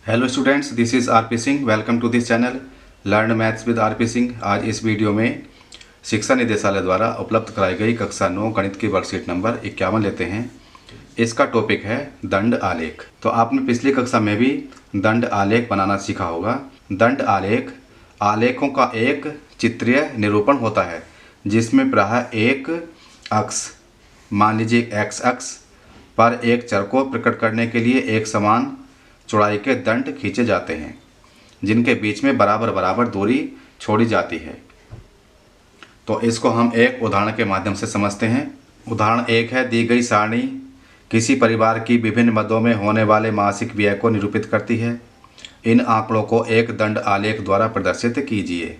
Hello students, this is RP Singh. Welcome to this channel learn maths with RP Singh. आज इस video में शिक्षा निदेशालय द्वारा उपलब्ध कराई गई कक्षा 9 गणित की वर्कशीट नंबर 51 लेते हैं। इसका टॉपिक है दंड आलेख। तो आपने पिछली कक्षा में भी दंड आलेख बनाना सीखा होगा। दंड आलेख आलेखों का एक चित्रीय निरूपण होता है जिसमें प्रायः एक अक्ष, मान लीजिए एक्स अक्ष पर एक चर को प्रकट करने के लिए एक समान चौड़ाई के दंड खींचे जाते हैं जिनके बीच में बराबर बराबर दूरी छोड़ी जाती है। तो इसको हम एक उदाहरण के माध्यम से समझते हैं। उदाहरण एक है, दी गई सारणी किसी परिवार की विभिन्न मदों में होने वाले मासिक व्यय को निरूपित करती है। इन आंकड़ों को एक दंड आलेख द्वारा प्रदर्शित कीजिए।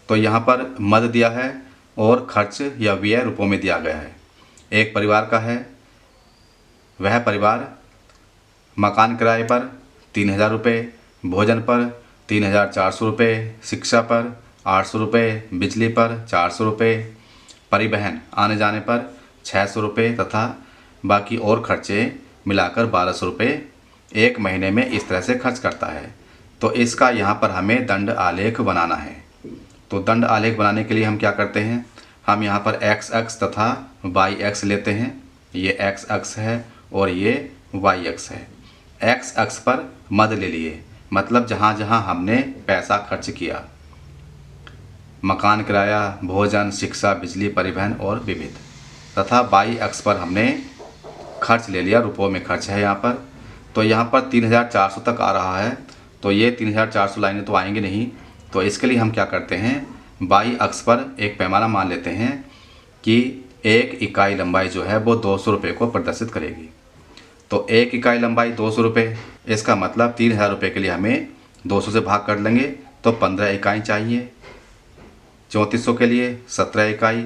तो यहाँ पर मद दिया है और खर्च या व्यय रूपों में दिया गया है। एक परिवार का है, वह परिवार मकान किराए पर 3,000 रुपये, भोजन पर 3,400 रुपये, शिक्षा पर 800 रुपये, बिजली पर 400 रुपये, परिवहन आने जाने पर 600 रुपये तथा बाकी और खर्चे मिलाकर 1,200 रुपये एक महीने में इस तरह से खर्च करता है। तो इसका यहाँ पर हमें दंड आलेख बनाना है। तो दंड आलेख बनाने के लिए हम क्या करते हैं, हम यहाँ पर एक्स अक्ष तथा वाई अक्ष लेते हैं। ये एक्स अक्ष है और ये वाई अक्ष है। एक्स अक्ष पर मद ले लिए, मतलब जहाँ जहाँ हमने पैसा खर्च किया, मकान किराया, भोजन, शिक्षा, बिजली, परिवहन और विविध। तथा वाई अक्ष पर हमने खर्च ले लिया, रुपयों में खर्च है यहाँ पर। तो यहाँ पर 3,400 तक आ रहा है। तो ये 3,400 लाइनें तो आएंगे नहीं। तो इसके लिए हम क्या करते हैं, वाई अक्ष पर एक पैमाना मान लेते हैं कि एक इकाई लंबाई जो है वो 200 रुपये को प्रदर्शित करेगी। तो एक इकाई लंबाई 200 रुपये, इसका मतलब 3,000 रुपये के लिए हमें 200 से भाग कर लेंगे तो 15 इकाई चाहिए। 3400 के लिए 17 इकाई,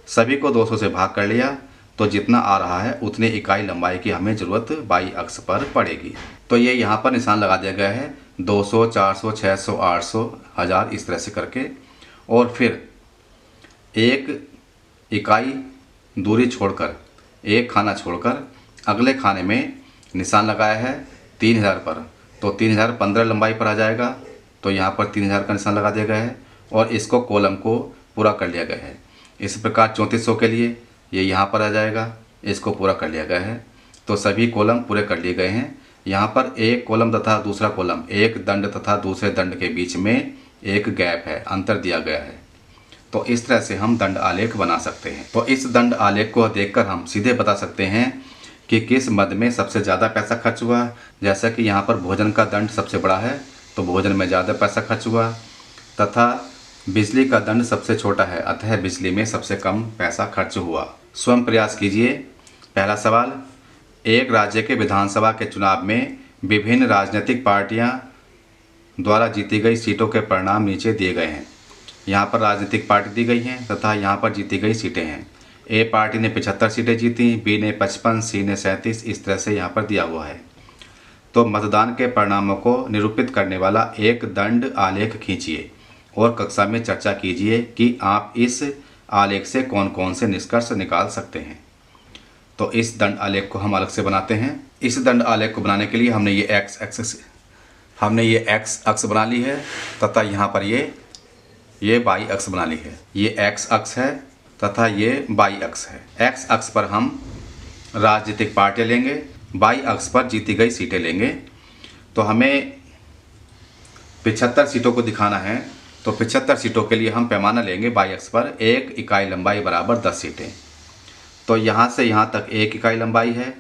सभी को 200 से भाग कर लिया तो जितना आ रहा है उतनी इकाई लंबाई की हमें ज़रूरत वाई अक्ष पर पड़ेगी। तो ये यहाँ पर निशान लगा दिया गया है 200, 400, 600, 800, 1000 इस तरह से करके। और फिर एक इकाई दूरी छोड़कर, एक खाना छोड़कर अगले खाने में निशान लगाया है 3,000 पर। तो 3,000 15 लंबाई पर आ जाएगा। तो यहाँ पर 3,000 का निशान लगा दिया गया है और इसको कॉलम को पूरा कर लिया गया है। इस प्रकार 3400 के लिए ये यहाँ पर आ जाएगा, इसको पूरा कर लिया गया है। तो सभी कॉलम पूरे कर लिए गए हैं। यहाँ पर एक कॉलम तथा दूसरा कॉलम, एक दंड तथा दूसरे दंड के बीच में एक गैप है, अंतर दिया गया है। तो इस तरह से हम दंड आलेख बना सकते हैं। तो इस दंड आलेख को देखकर हम सीधे बता सकते हैं कि किस मद में सबसे ज़्यादा पैसा खर्च हुआ। जैसा कि यहाँ पर भोजन का दंड सबसे बड़ा है तो भोजन में ज़्यादा पैसा खर्च हुआ, तथा बिजली का दंड सबसे छोटा है अतः बिजली में सबसे कम पैसा खर्च हुआ। स्वयं प्रयास कीजिए। पहला सवाल, एक राज्य के विधानसभा के चुनाव में विभिन्न राजनीतिक पार्टियां द्वारा जीती गई सीटों के परिणाम नीचे दिए गए हैं। यहाँ पर राजनीतिक पार्टी दी गई हैं तथा यहाँ पर जीती गई सीटें हैं। ए पार्टी ने 75 सीटें जीती, बी ने 55, सी ने 37, इस तरह से यहाँ पर दिया हुआ है। तो मतदान के परिणामों को निरूपित करने वाला एक दंड आलेख खींचिए और कक्षा में चर्चा कीजिए कि आप इस आलेख से कौन कौन से निष्कर्ष निकाल सकते हैं। तो इस दंड आलेख को हम अलग से बनाते हैं। इस दंड आलेख को बनाने के लिए हमने ये एक्स अक्ष बना ली है तथा यहाँ पर ये वाई अक्ष बना ली है। ये एक्स अक्ष है तथा ये वाई अक्ष है। एक्स अक्ष पर हम राजनीतिक पार्टियां लेंगे, वाई अक्ष पर जीती गई सीटें लेंगे। तो हमें 75 सीटों को दिखाना है। तो 75 सीटों के लिए हम पैमाना लेंगे वाई अक्ष पर एक इकाई लंबाई बराबर 10 सीटें। तो यहाँ से यहाँ तक एक इकाई लंबाई है,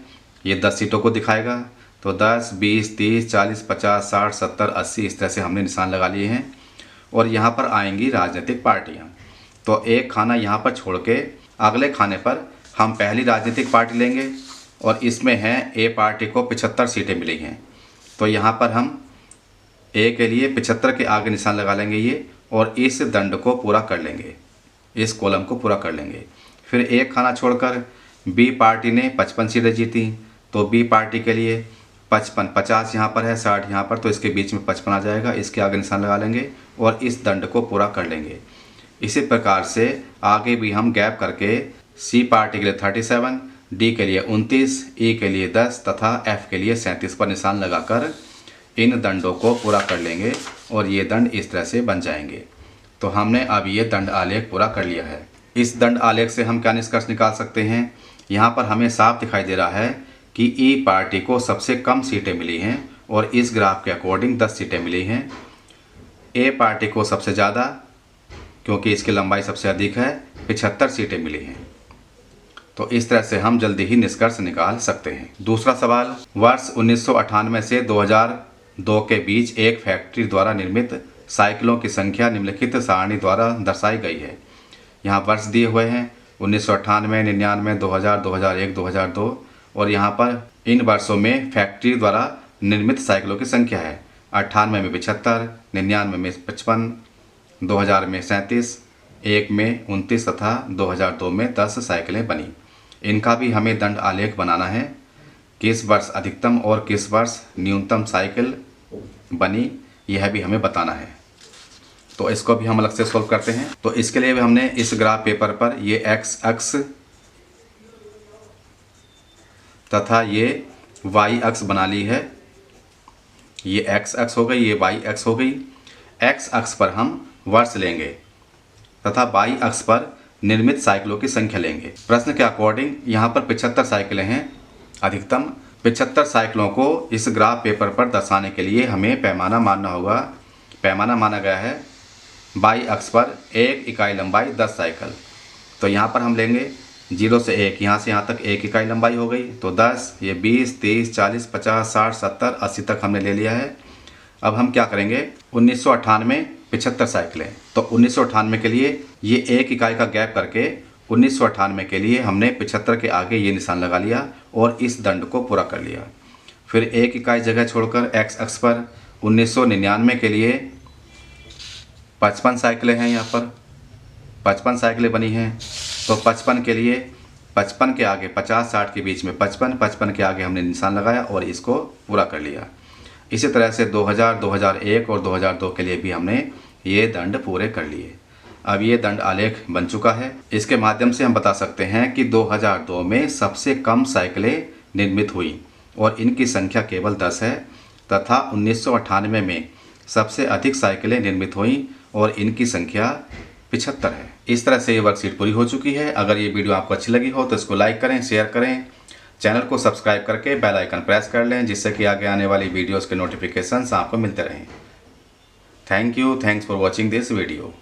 ये 10 सीटों को दिखाएगा। तो 10, 20, 30, 40, 50, 60, 70, 80 इस तरह से हमने निशान लगा लिए हैं। और यहाँ पर आएंगी राजनीतिक पार्टियाँ। तो एक खाना यहाँ पर छोड़ के अगले खाने पर हम पहली राजनीतिक पार्टी लेंगे और इसमें है ए पार्टी को 75 सीटें मिली हैं। तो यहाँ पर हम ए के लिए 75 के आगे निशान लगा लेंगे ये, और इस दंड को पूरा कर लेंगे, इस कॉलम को पूरा कर लेंगे। फिर एक खाना छोड़कर बी पार्टी ने 55 सीटें जीती। तो बी पार्टी के लिए 55, 50 यहाँ पर है, 60 यहाँ पर, तो इसके बीच में 55 आ जाएगा, इसके आगे निशान लगा लेंगे और इस दंड को पूरा कर लेंगे। इसी प्रकार से आगे भी हम गैप करके सी पार्टी के लिए 37, डी के लिए 29, ई के लिए 10 तथा एफ के लिए 37 पर निशान लगाकर इन दंडों को पूरा कर लेंगे और ये दंड इस तरह से बन जाएंगे। तो हमने अब ये दंड आलेख पूरा कर लिया है। इस दंड आलेख से हम क्या निष्कर्ष निकाल सकते हैं? यहाँ पर हमें साफ दिखाई दे रहा है कि ई पार्टी को सबसे कम सीटें मिली हैं और इस ग्राफ के अकॉर्डिंग 10 सीटें मिली हैं। ए पार्टी को सबसे ज़्यादा, क्योंकि इसकी लंबाई सबसे अधिक है, 75 सीटें मिली हैं। तो इस तरह से हम जल्दी ही निष्कर्ष निकाल सकते हैं। दूसरा सवाल, वर्ष 1998 से 2002 के बीच एक फैक्ट्री द्वारा निर्मित साइकिलों की संख्या निम्नलिखित सारणी द्वारा दर्शाई गई है। यहाँ वर्ष दिए हुए हैं 1998, 99, 2000, 2001, 2002 और यहाँ पर इन वर्षों में फैक्ट्री द्वारा निर्मित साइकिलों की संख्या है। 98 में 75, 99 में 55, 2000 में 37, 1 में 29 तथा 2002 में 10 साइकिलें बनी। इनका भी हमें दंड आलेख बनाना है। किस वर्ष अधिकतम और किस वर्ष न्यूनतम साइकिल बनी, यह भी हमें बताना है। तो इसको भी हम अलग से सॉल्व करते हैं। तो इसके लिए भी हमने इस ग्राफ पेपर पर ये एक्स अक्ष तथा ये वाई अक्ष बना ली है। ये एक्स अक्ष हो गई, ये वाई अक्ष हो गई। एक्स अक्ष पर हम वर्ष लेंगे तथा वाई अक्ष पर निर्मित साइकिलों की संख्या लेंगे। प्रश्न के अकॉर्डिंग यहाँ पर 75 साइकिलें हैं अधिकतम। 75 साइकिलों को इस ग्राफ पेपर पर दर्शाने के लिए हमें पैमाना मानना होगा। पैमाना माना गया है वाई अक्ष पर 1 इकाई लंबाई 10 साइकिल। तो यहाँ पर हम लेंगे 0 से 1, यहाँ से यहाँ तक 1 इकाई लंबाई हो गई। तो 10, ये 20, 30, 40, 50, 60, 70, 80 तक हमने ले लिया है। अब हम क्या करेंगे, 1998 75 साइकिलें, तो 1998 के लिए ये 1 इकाई का गैप करके 1998 के लिए हमने 75 के आगे ये निशान लगा लिया और इस दंड को पूरा कर लिया। फिर 1 इकाई जगह छोड़कर एक्स अक्ष पर 1999 के लिए 55 साइकिलें हैं। यहाँ पर 55 साइकिलें बनी हैं। तो 55 के लिए 55 के आगे 50-60 के बीच में 55 के आगे हमने निशान लगाया और इसको पूरा कर लिया। इसी तरह से 2000, 2001 और 2002 के लिए भी हमने ये दंड पूरे कर लिए। अब ये दंड आलेख बन चुका है। इसके माध्यम से हम बता सकते हैं कि 2002 में सबसे कम साइकिलें निर्मित हुई और इनकी संख्या केवल 10 है तथा 1998 में सबसे अधिक साइकिलें निर्मित हुई और इनकी संख्या 75 है। इस तरह से ये वर्कशीट पूरी हो चुकी है। अगर ये वीडियो आपको अच्छी लगी हो तो इसको लाइक करें, शेयर करें, चैनल को सब्सक्राइब करके बेल आइकन प्रेस कर लें, जिससे कि आगे आने वाली वीडियोस के नोटिफिकेशंस आपको मिलते रहें। Thank you, thanks for watching this video.